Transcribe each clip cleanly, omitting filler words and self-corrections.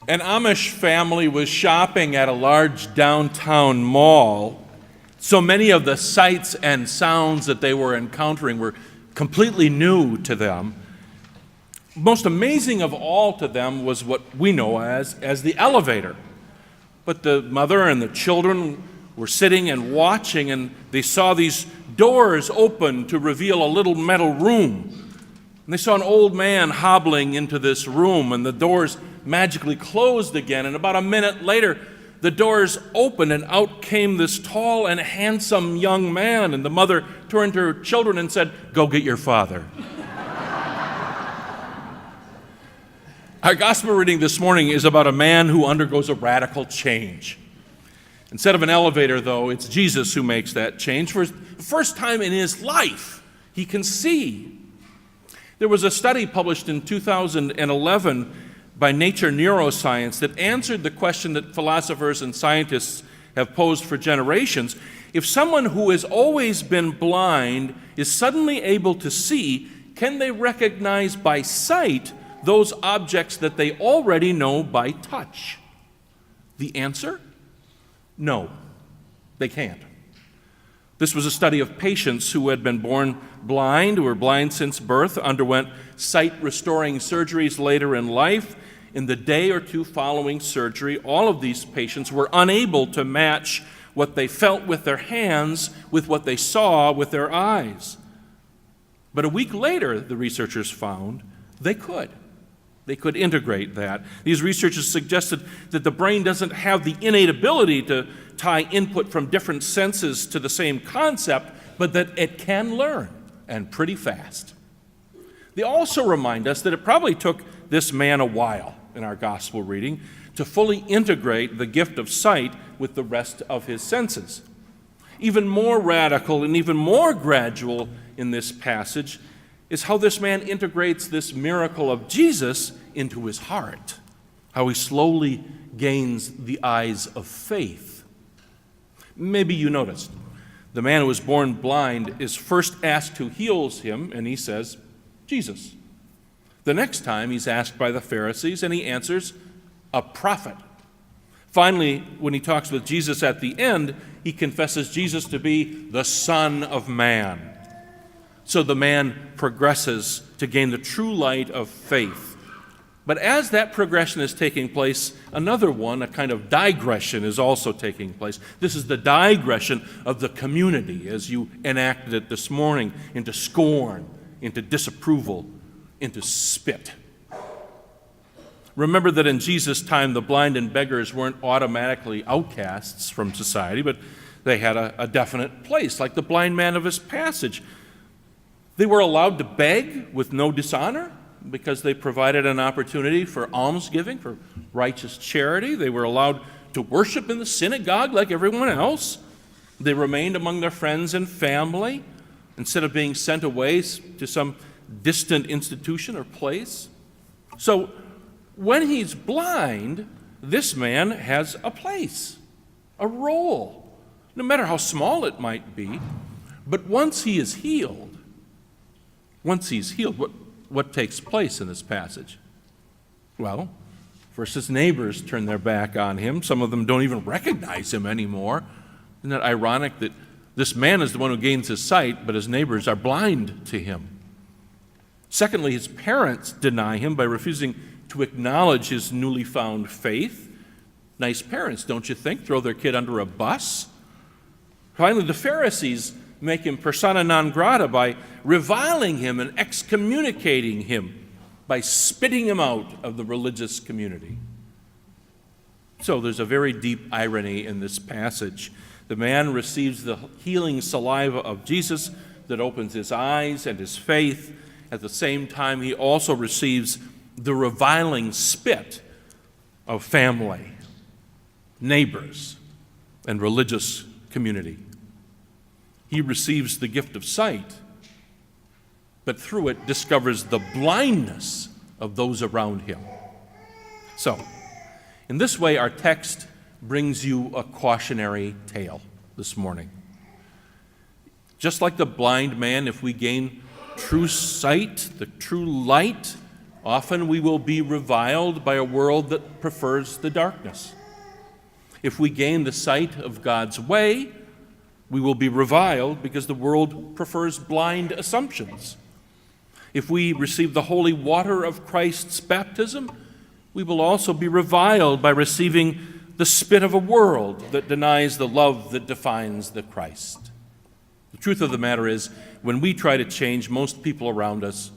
An Amish family was shopping at a large downtown mall. So many of the sights and sounds that they were encountering were completely new to them. Most amazing of all to them was what we know as the elevator. But the mother and the children were sitting and watching, and they saw these doors open to reveal a little metal room. And they saw an old man hobbling into this room, and the doors magically closed again. And about a minute later, the doors opened, and out came this tall and handsome young man. And the mother turned to her children and said, "Go get your father." Our gospel reading this morning is about a man who undergoes a radical change. Instead of an elevator, though, it's Jesus who makes that change. For the first time in his life, he can see. There was a study published in 2011 by Nature Neuroscience that answered the question that philosophers and scientists have posed for generations. If someone who has always been blind is suddenly able to see, can they recognize by sight those objects that they already know by touch? The answer? No, they can't. This was a study of patients who had been born blind, who were blind since birth, underwent sight-restoring surgeries later in life. In the day or two following surgery, all of these patients were unable to match what they felt with their hands with what they saw with their eyes. But a week later, the researchers found they could. They could integrate that. These researchers suggested that the brain doesn't have the innate ability to tie input from different senses to the same concept, but that it can learn, and pretty fast. They also remind us that it probably took this man a while in our gospel reading to fully integrate the gift of sight with the rest of his senses. Even more radical and even more gradual in this passage is how this man integrates this miracle of Jesus into his heart, how he slowly gains the eyes of faith. Maybe you noticed the man who was born blind is first asked who heals him, and he says, Jesus. The next time he's asked by the Pharisees, and he answers, a prophet. Finally, when he talks with Jesus at the end, he confesses Jesus to be the Son of Man. So the man progresses to gain the true light of faith. But as that progression is taking place, another one, a kind of digression, is also taking place. This is the digression of the community, as you enacted it this morning, into scorn, into disapproval, into spit. Remember that in Jesus' time, the blind and beggars weren't automatically outcasts from society, but they had a definite place, like the blind man of his passage. They were allowed to beg with no dishonor because they provided an opportunity for almsgiving, for righteous charity. They were allowed to worship in the synagogue like everyone else. They remained among their friends and family instead of being sent away to some distant institution or place. So when he's blind, this man has a place, a role, no matter how small it might be. But once he is healed, what takes place in this passage? Well, first his neighbors turn their back on him. Some of them don't even recognize him anymore. Isn't that ironic that this man is the one who gains his sight, but his neighbors are blind to him? Secondly, his parents deny him by refusing to acknowledge his newly found faith. Nice parents, don't you think? Throw their kid under a bus. Finally, the Pharisees make him persona non grata by reviling him and excommunicating him, by spitting him out of the religious community. So there's a very deep irony in this passage. The man receives the healing saliva of Jesus that opens his eyes and his faith. At the same time, he also receives the reviling spit of family, neighbors, and religious community. He receives the gift of sight, but through it discovers the blindness of those around him. So, in this way, our text brings you a cautionary tale this morning. Just like the blind man, if we gain true sight, the true light, Often we will be reviled by a world that prefers the darkness. If we gain the sight of God's way, we will be reviled because the world prefers blind assumptions. If we receive the holy water of Christ's baptism, we will also be reviled by receiving the spit of a world that denies the love that defines the Christ. The truth of the matter is, when we try to change, most people around us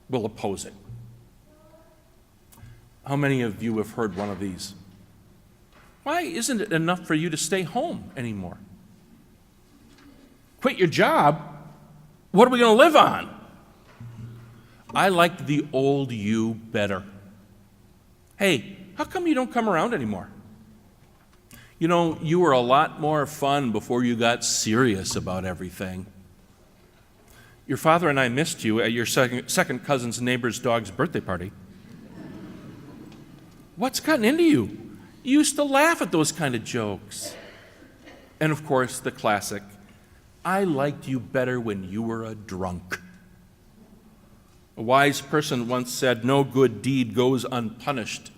will oppose it. How many of you have heard one of these? Why isn't it enough for you to stay home anymore? Quit your job? What are we going to live on? I liked the old you better. Hey, how come you don't come around anymore? You know, you were a lot more fun before you got serious about everything. Your father and I missed you at your second cousin's neighbor's dog's birthday party. What's gotten into you? You used to laugh at those kind of jokes. And of course, the classic, I liked you better when you were a drunk. A wise person once said, no good deed goes unpunished.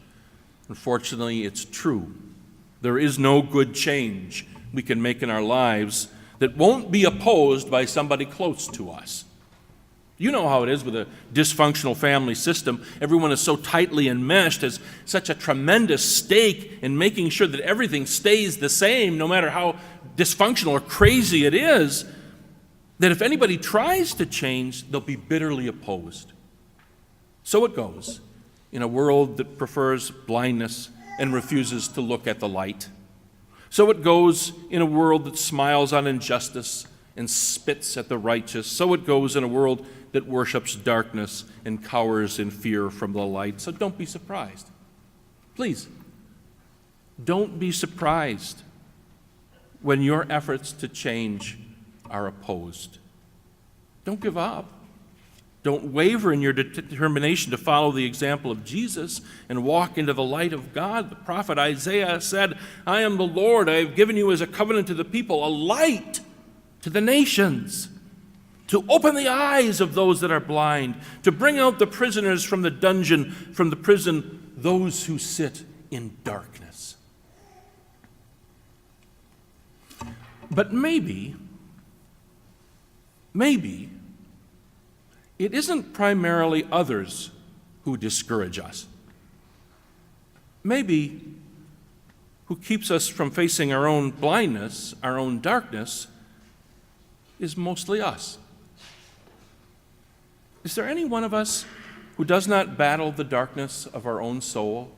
Unfortunately, it's true. There is no good change we can make in our lives that won't be opposed by somebody close to us. You know how it is with a dysfunctional family system. Everyone is so tightly enmeshed, has such a tremendous stake in making sure that everything stays the same, no matter how dysfunctional or crazy it is, that if anybody tries to change, they'll be bitterly opposed. So it goes in a world that prefers blindness and refuses to look at the light. So it goes in a world that smiles on injustice and spits at the righteous. So it goes in a world that worships darkness and cowers in fear from the light. So don't be surprised. Please, don't be surprised when your efforts to change are opposed. Don't give up. Don't waver in your determination to follow the example of Jesus and walk into the light of God. The prophet Isaiah said, I am the Lord. I have given you as a covenant to the people, a light to the nations, to open the eyes of those that are blind, to bring out the prisoners from the dungeon, from the prison, those who sit in darkness. But maybe, it isn't primarily others who discourage us. Maybe who keeps us from facing our own blindness, our own darkness, is mostly us. Is there any one of us who does not battle the darkness of our own soul?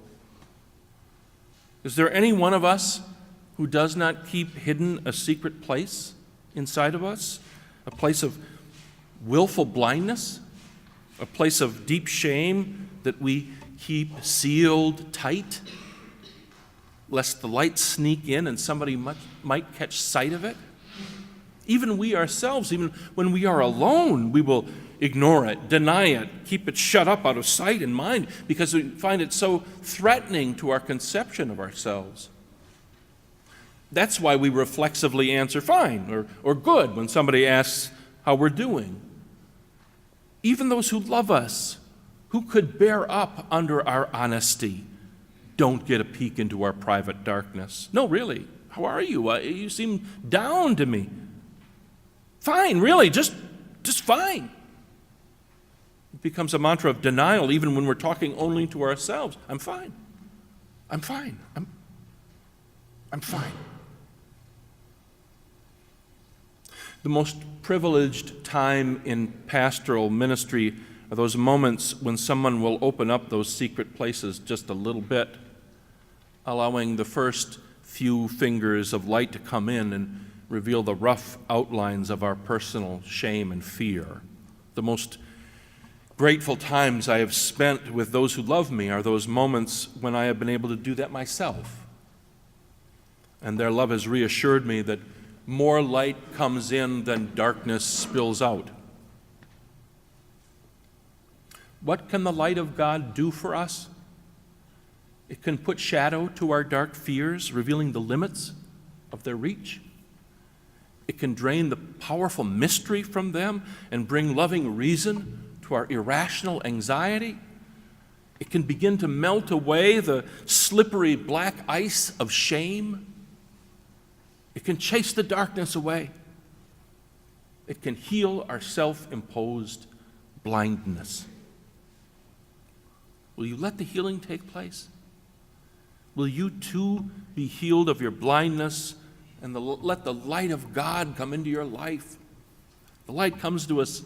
Is there any one of us who does not keep hidden a secret place inside of us, a place of willful blindness, a place of deep shame that we keep sealed tight, lest the light sneak in and somebody might catch sight of it? Even we ourselves, even when we are alone, we will ignore it, deny it, keep it shut up out of sight and mind because we find it so threatening to our conception of ourselves. That's why we reflexively answer fine or good when somebody asks how we're doing. Even those who love us, who could bear up under our honesty, don't get a peek into our private darkness. No, really, how are you? You seem down to me. Fine, really, just fine. It becomes a mantra of denial even when we're talking only to ourselves. I'm fine. I'm fine. I'm fine. The most privileged time in pastoral ministry are those moments when someone will open up those secret places just a little bit, allowing the first few fingers of light to come in and reveal the rough outlines of our personal shame and fear. The most grateful times I have spent with those who love me are those moments when I have been able to do that myself. And their love has reassured me that more light comes in than darkness spills out. What can the light of God do for us? It can put shadow to our dark fears, revealing the limits of their reach. It can drain the powerful mystery from them and bring loving reason to our irrational anxiety. It can begin to melt away the slippery black ice of shame. It can chase the darkness away. It can heal our self-imposed blindness. Will you let the healing take place? Will you too be healed of your blindness and let the light of God come into your life? The light comes to us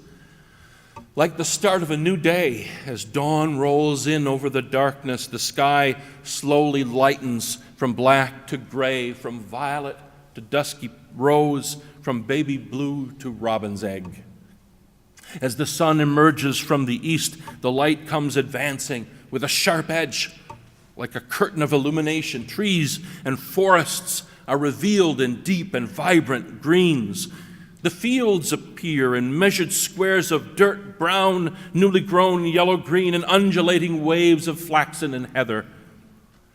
like the start of a new day. As dawn rolls in over the darkness, the sky slowly lightens from black to gray, from violet to dusky rose, from baby blue to robin's egg. As the sun emerges from the east, the light comes advancing with a sharp edge, like a curtain of illumination. Trees and forests are revealed in deep and vibrant greens. The fields appear in measured squares of dirt, brown, newly grown yellow-green, and undulating waves of flaxen and heather.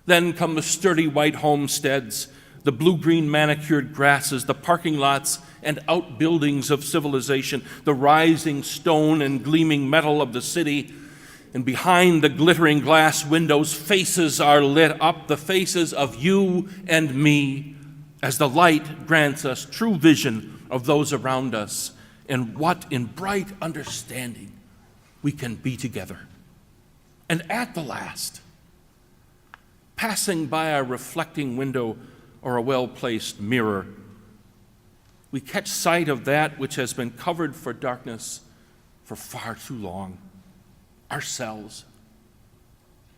Then come the sturdy white homesteads, the blue-green manicured grasses, the parking lots and outbuildings of civilization, the rising stone and gleaming metal of the city. And behind the glittering glass windows, faces are lit up, the faces of you and me, as the light grants us true vision of those around us and what in bright understanding we can be together. And at the last, passing by a reflecting window or a well-placed mirror, we catch sight of that which has been covered for darkness for far too long, ourselves,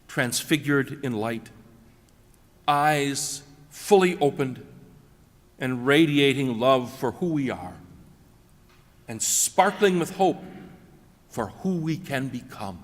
transfigured in light, eyes fully opened and radiating love for who we are, and sparkling with hope for who we can become.